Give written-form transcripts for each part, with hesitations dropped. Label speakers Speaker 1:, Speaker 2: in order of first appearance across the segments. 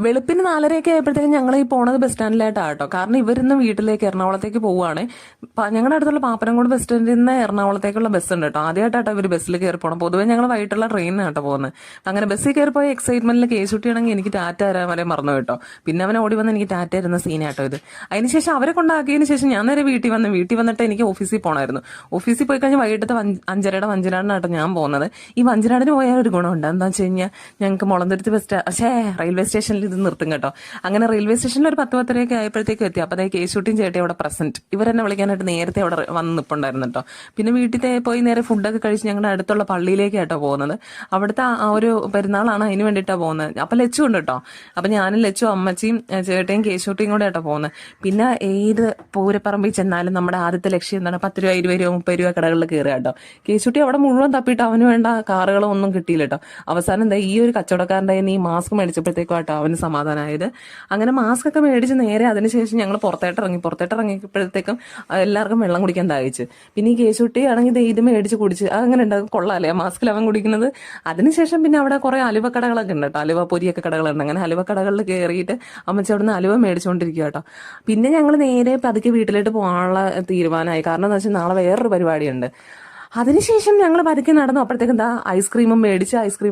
Speaker 1: വെളുപ്പിന് 4:30 ആയപ്പോഴത്തേക്കും ഞങ്ങൾ ഈ പോണത് ബസ് സ്റ്റാൻഡിലായിട്ടാണ് കേട്ടോ. കാരണം ഇവരിന്ന് വീട്ടിലേക്ക് എറണാകുളത്തേക്ക് പോവുകയാണ്. ഞങ്ങളുടെ അടുത്തുള്ള പാപ്പനംകോട് ബസ് സ്റ്റാൻഡിൽ നിന്ന് എറണാകുളത്തേക്കുള്ള ബസ് ഉണ്ട് കേട്ടോ. ആദ്യമായിട്ടാട്ടോ ഇവർ ബസ്സിൽ കയറി പോകണം. പൊതുവെ ഞങ്ങൾ വൈകിട്ടുള്ള ട്രെയിനിനാണ് കേട്ടോ പോകുന്നത്. അങ്ങനെ ബസ്സിൽ കയറി പോയ എക്സൈറ്റ്മെന്റിൽ കേസുട്ടിയാണെങ്കിൽ എനിക്ക് ടാറ്റ തരാൻ വരെ മറന്നു കേട്ടോ. പിന്നെ അവനെ ഓടി വന്ന് എനിക്ക് ടാറ്റ തരുന്ന സീനാട്ടോ ഇത്. അതിനുശേഷം അവരെ കൊണ്ടാക്കിയതിന് ശേഷം ഞാൻ നേരെ വീട്ടിൽ വന്നിട്ട് എനിക്ക് ഓഫീസിൽ പോകണമായിരുന്നു. ഓഫീസിൽ പോയി കഴിഞ്ഞാൽ വൈകിട്ടത്തെ 5:30 വഞ്ചനാടിനാട്ടോ ഞാൻ പോകുന്നത്. ഈ വഞ്ചനാടിന് പോയാൽ ഒരു ഗുണമുണ്ട്. എന്താ വെച്ച് കഴിഞ്ഞാൽ ഞങ്ങൾക്ക് മുളന്തുരുത്തി റെയിൽവേ സ്റ്റേഷനിൽ ഇത് നിർത്തും കേട്ടോ. അങ്ങനെ റെയിൽവേ സ്റ്റേഷനിൽ ഒരു 10-10:30 ആയപ്പോഴത്തേക്കും എത്തി. അപ്പോൾ അതായത് കേശൂട്ടിയും ചേട്ടി അവിടെ പ്രസന്റ്. ഇവരെന്നെ വിളിക്കാനായിട്ട് നേരത്തെ അവിടെ വന്ന് നിൽപ്പുണ്ടായിരുന്നു കേട്ടോ. പിന്നെ വീട്ടിൽ പോയി നേരെ ഫുഡൊക്കെ കഴിച്ച് ഞങ്ങളുടെ അടുത്തുള്ള പള്ളിയിലേക്ക് കേട്ടോ പോകുന്നത്. അവിടുത്തെ ആ ഒരു പെരുന്നാളാണ് അതിന് വേണ്ടിയിട്ടാണ് പോകുന്നത്. അപ്പം ലച്ചു ഉണ്ട് കേട്ടോ. അപ്പം ഞാനും ലച്ചു അമ്മച്ചിയും ചേട്ടയും കേശൂട്ടിയും കൂടെ കേട്ടോ പോകുന്നത്. പിന്നെ ഏത് പൂരപ്പറമ്പിൽ ചെന്നാലും നമ്മുടെ ആദ്യത്തെ ലക്ഷ്യം എന്താണ്? 10 രൂപ 20 രൂപ 30 രൂപ കടകളിൽ കയറുക കേട്ടോ. കേശൂട്ടി അവിടെ മുഴുവൻ തപ്പിയിട്ട് അവന് വേണ്ട കാറുകളോ ഒന്നും കിട്ടിയില്ല കേട്ടോ. അവസാനം എന്താ ഈ ഒരു കച്ചവടക്കാരൻ്റെ ഈ മാസ്ക് മേടിച്ചപ്പോഴത്തേക്കും കേട്ടോ അവന് സമാധാനമായത്. അങ്ങനെ മാസ്ക് ഒക്കെ മേടിച്ച് നേരെ അതിനുശേഷം ഞങ്ങൾ പുറത്തേട്ടിറങ്ങിയപ്പോഴത്തേക്കും എല്ലാവർക്കും വെള്ളം കുടിക്കാൻ ദാഹിച്ചു. പിന്നെ ഈ കേശുട്ടി ആണെങ്കിൽ ഇത് മേടിച്ച് കുടിച്ച് അങ്ങനെ ഉണ്ടാകും. കൊള്ളാല്ലേ മാസ്കിൽ അവൻ കുടിക്കുന്നത്. അതിനുശേഷം പിന്നെ അവിടെ കുറെ അലുവ കടകളൊക്കെ ഉണ്ട് കേട്ടോ. അലുവ പൊരിയൊക്കെ കടകളുണ്ട്. അങ്ങനെ അലുവ കടകളിൽ കയറിയിട്ട് അമ്മച്ചി അവിടെ നിന്ന് അലുവ മേടിച്ചുകൊണ്ടിരിക്കുക കേട്ടോ. പിന്നെ ഞങ്ങൾ നേരെ പതുക്കെ വീട്ടിലോട്ട് പോകാനുള്ള തീരുമാനമായി. കാരണം എന്താ വെച്ചാൽ നാളെ വേറൊരു പരിപാടിയുണ്ട്. അതിനുശേഷം ഞങ്ങൾ പതുക്കെ നടന്നു. അപ്പോഴത്തേക്കും എന്താ ഐസ്ക്രീം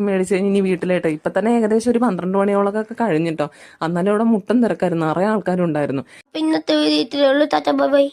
Speaker 1: മേടിച്ച് ഇനി വീട്ടിലേട്ടോ. ഇപ്പൊ തന്നെ ഏകദേശം ഒരു 12 മണിയോളൊക്കെ കഴിഞ്ഞിട്ടോ. അന്നാലും അവിടെ മുട്ടം തിരക്കായിരുന്നു, നിറയെ ആൾക്കാരും ഉണ്ടായിരുന്നു.
Speaker 2: ഇന്നത്തെ വീഡിയോ ഇത്രയേ ഉള്ളൂ. Tata bye bye.